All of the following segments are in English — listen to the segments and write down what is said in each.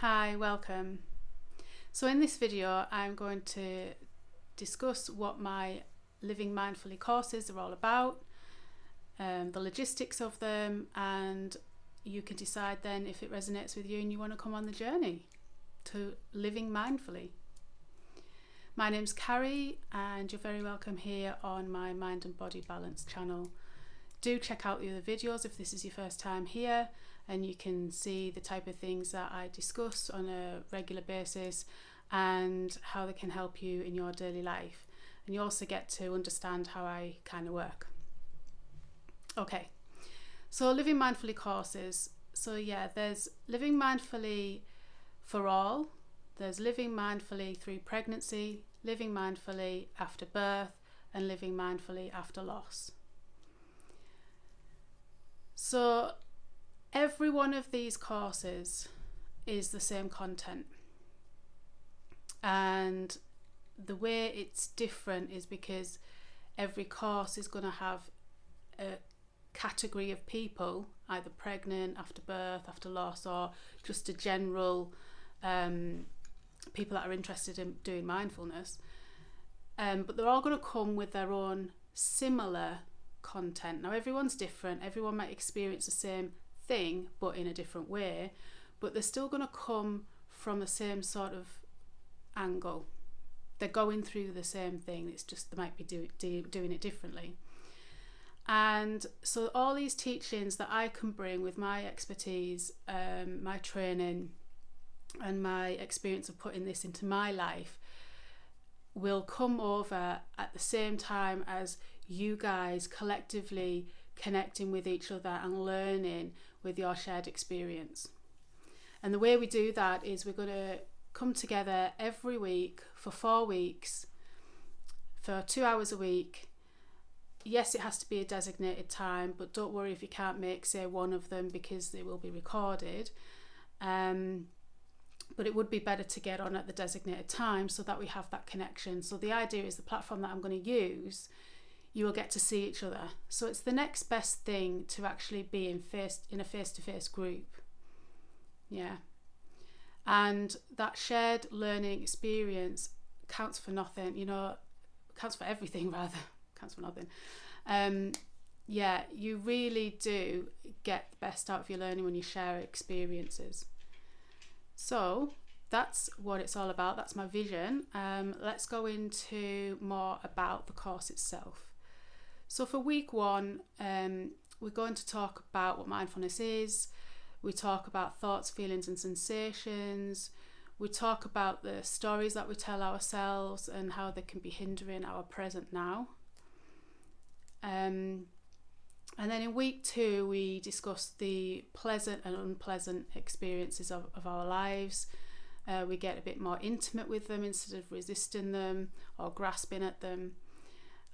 Hi, welcome. So in this video I'm going to discuss what my Living Mindfully courses are all about, the logistics of them, and you can decide then if it resonates with you and you want to come on the journey to living mindfully. My name's Carrie and you're very welcome here on my Mind and Body Balance channel. Do check out the other videos if this is your first time here, and you can see the type of things that I discuss on a regular basis and how they can help you in your daily life. And you also get to understand how I kind of work. Okay, so Living Mindfully courses. So yeah, there's Living Mindfully for all, there's Living Mindfully through pregnancy, Living Mindfully after birth, and Living Mindfully after loss. So every one of these courses is the same content, and the way it's different is because every course is going to have a category of people, either pregnant, after birth, after loss, or just a general people that are interested in doing mindfulness, but they're all going to come with their own similar content. Now everyone's different, everyone might experience the same thing but in a different way, but they're still going to come from the same sort of angle. They're going through the same thing, it's just they might be doing it differently. And so all these teachings that I can bring with my expertise, my training and my experience of putting this into my life will come over at the same time as you guys collectively connecting with each other and learning with your shared experience. And the way we do that is we're going to come together every week for 4 weeks for 2 hours a week. Yes, it has to be a designated time, but don't worry if you can't make, say, one of them, because they will be recorded. But it would be better to get on at the designated time so that we have that connection. So the idea is the platform that I'm going to use, you will get to see each other. So it's the next best thing to actually be in a face-to-face group. Yeah. And that shared learning experience counts for nothing, counts for everything rather, counts for nothing. Yeah, you really do get the best out of your learning when you share experiences. So that's what it's all about. That's my vision. Let's go into more about the course itself. So for week 1, we're going to talk about what mindfulness is. We talk about thoughts, feelings and sensations. We talk about the stories that we tell ourselves and how they can be hindering our present now. And then in week 2, we discuss the pleasant and unpleasant experiences of our lives. We get a bit more intimate with them instead of resisting them or grasping at them.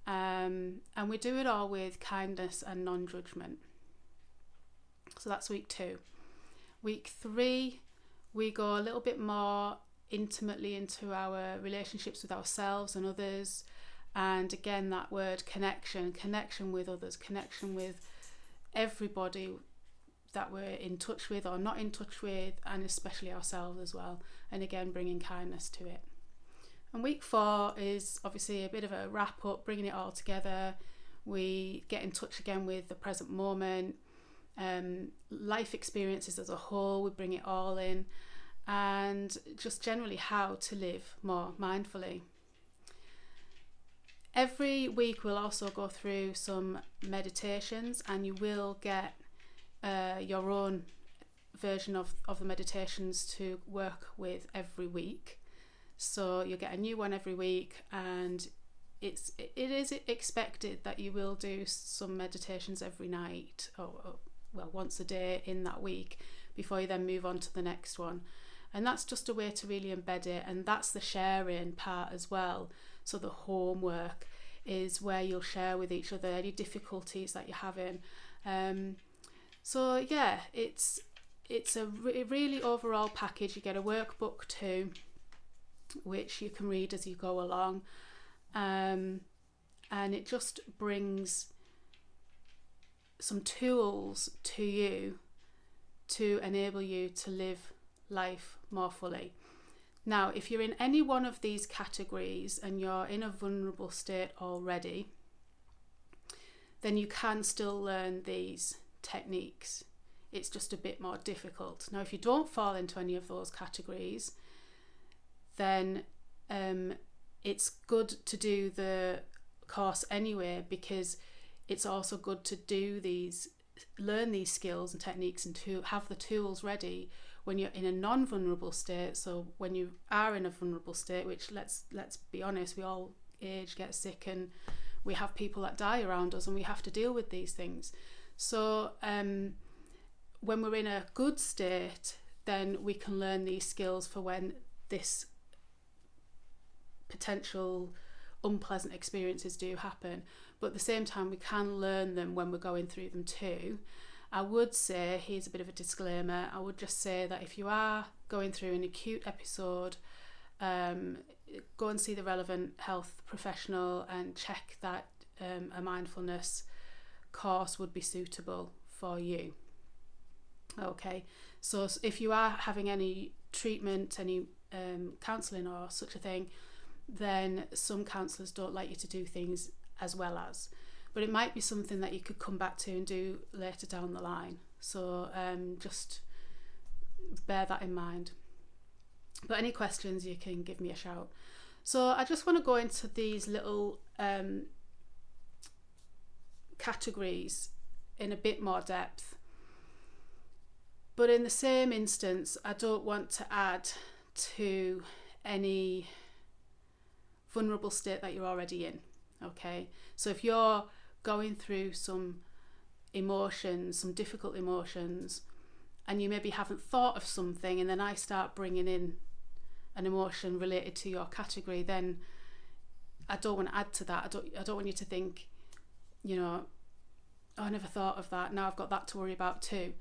And we do it all with kindness and non-judgment. So that's week 2. Week 3, we go a little bit more intimately into our relationships with ourselves and others. And again, that word connection with others, connection with everybody that we're in touch with or not in touch with, and especially ourselves as well. And again, bringing kindness to it. And week 4 is obviously a bit of a wrap up, bringing it all together. We get in touch again with the present moment, life experiences as a whole, we bring it all in, and just generally how to live more mindfully. Every week we'll also go through some meditations, and you will get your own version of the meditations to work with every week. So you'll get a new one every week, and it is expected that you will do some meditations every night, or once a day in that week, before you then move on to the next one. And that's just a way to really embed it, and that's the sharing part as well. So the homework is where you'll share with each other any difficulties that you're having. So yeah, it's a really overall package. You get a workbook too, which you can read as you go along, and it just brings some tools to you to enable you to live life more fully. Now, if you're in any one of these categories and you're in a vulnerable state already, then you can still learn these techniques. It's just a bit more difficult. Now, if you don't fall into any of those categories, then it's good to do the course anyway, because it's also good to learn these skills and techniques and to have the tools ready when you're in a non-vulnerable state. So when you are in a vulnerable state, which let's be honest, we all age, get sick, and we have people that die around us, and we have to deal with these things. So when we're in a good state, then we can learn these skills for when this potential unpleasant experiences do happen. But at the same time, we can learn them when we're going through them too. I would say, here's a bit of a disclaimer, I would just say that if you are going through an acute episode, go and see the relevant health professional and check that a mindfulness course would be suitable for you. Okay, so if you are having any treatment, any counselling or such a thing, then some counsellors don't like you to do things as well as. But it might be something that you could come back to and do later down the line. So just bear that in mind. But any questions, you can give me a shout. So I just want to go into these little categories in a bit more depth. But in the same instance, I don't want to add to any vulnerable state that you're already in. Okay, so if you're going through some emotions, some difficult emotions, and you maybe haven't thought of something, and then I start bringing in an emotion related to your category, then I don't want to add to that. I don't want you to think, oh, I never thought of that, now I've got that to worry about too.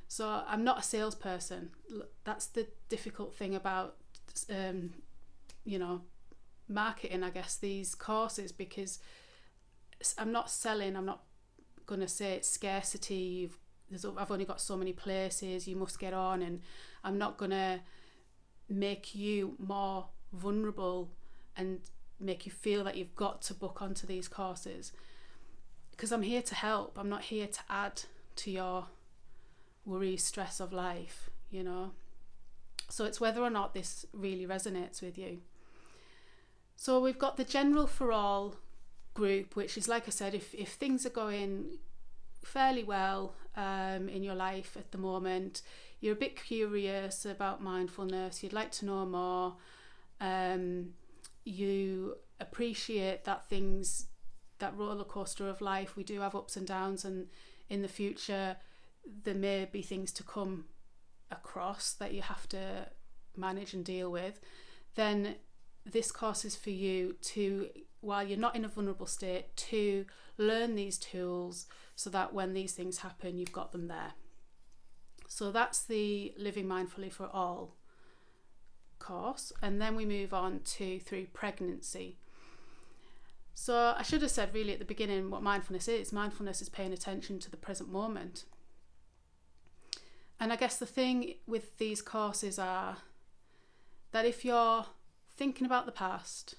So I'm not a salesperson. That's the difficult thing about marketing, I guess, these courses, because I'm not selling. I'm not going to say it's scarcity. I've only got so many places, you must get on, and I'm not going to make you more vulnerable and make you feel that you've got to book onto these courses, because I'm here to help. I'm not here to add to your worry, stress of life, So it's whether or not this really resonates with you. So we've got the general for all group, which is, like I said, if things are going fairly well in your life at the moment, you're a bit curious about mindfulness, you'd like to know more, you appreciate that that roller coaster of life, we do have ups and downs, and in the future there may be things to come across that you have to manage and deal with, then this course is for you to, while you're not in a vulnerable state, to learn these tools so that when these things happen, you've got them there. So that's the Living Mindfully for All course. And then we move on to through pregnancy. So I should have said really at the beginning what mindfulness is. Mindfulness is paying attention to the present moment. And I guess the thing with these courses are that if you're thinking about the past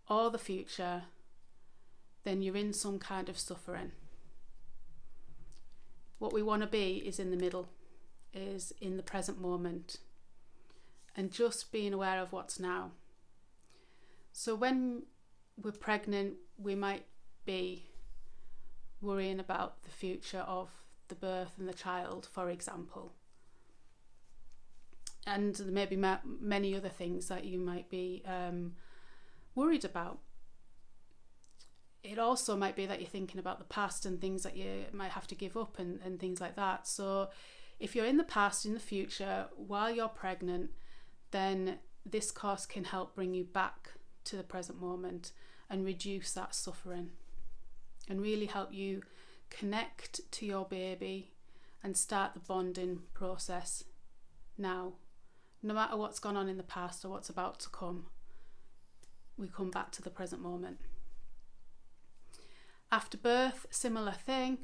or the future, then you're in some kind of suffering. What we want to be is in the middle, is in the present moment, and just being aware of what's now. So when we're pregnant, we might be worrying about the future of the birth and the child, for example. And there may be many other things that you might be worried about. It also might be that you're thinking about the past and things that you might have to give up and things like that. So if you're in the past, in the future, while you're pregnant, then this course can help bring you back to the present moment and reduce that suffering and really help you connect to your baby and start the bonding process now. No matter what's gone on in the past or what's about to come, we come back to the present moment. After birth, similar thing.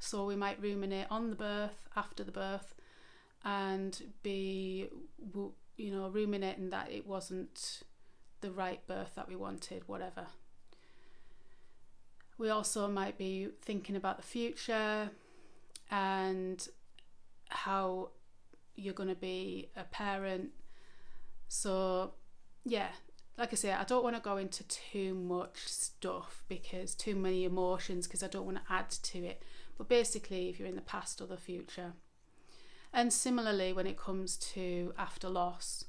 So we might ruminate on the birth, after the birth, and be, ruminating that it wasn't the right birth that we wanted, whatever. We also might be thinking about the future and how you're going to be a parent. So yeah, like I say, I don't want to go into too much stuff, because too many emotions, because I don't want to add to it. But basically, if you're in the past or the future. And similarly, when it comes to after loss.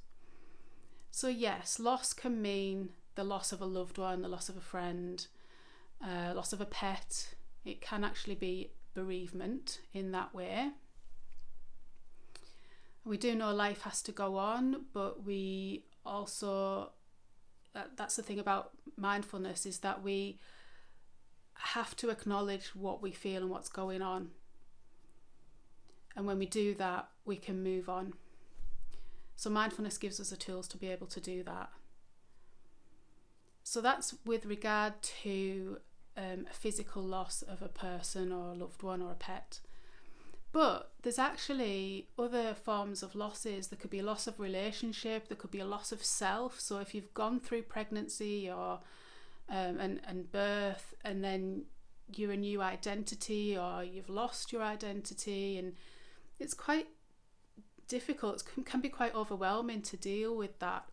So yes, loss can mean the loss of a loved one, the loss of a friend, loss of a pet. It can actually be bereavement in that way. We do know life has to go on, but we also, that's the thing about mindfulness, is that we have to acknowledge what we feel and what's going on. And when we do that, we can move on. So mindfulness gives us the tools to be able to do that. So that's with regard to a physical loss of a person or a loved one or a pet. But there's actually other forms of losses. There could be a loss of relationship, there could be a loss of self. So if you've gone through pregnancy or and birth, and then you're a new identity, or you've lost your identity, and it's quite difficult, it can be quite overwhelming to deal with that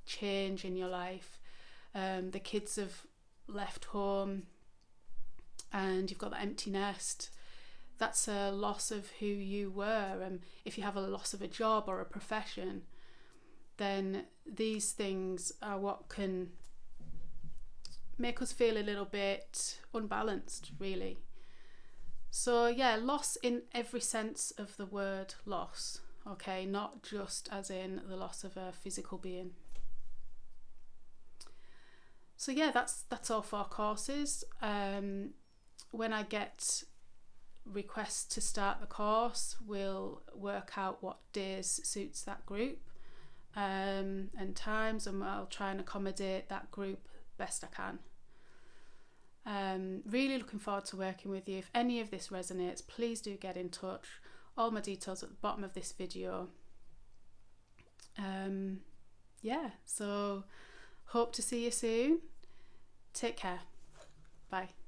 change in your life. The kids have left home and you've got the empty nest. That's a loss of who you were. And if you have a loss of a job or a profession, then these things are what can make us feel a little bit unbalanced, really. So yeah, loss in every sense of the word loss, okay, not just as in the loss of a physical being. So yeah, that's all 4 courses. When I get requests to start the course, we'll work out what days suits that group and times, and I'll try and accommodate that group best I can. Really looking forward to working with you. If any of this resonates, please do get in touch. All my details at the bottom of this video. So hope to see you soon. Take care. Bye.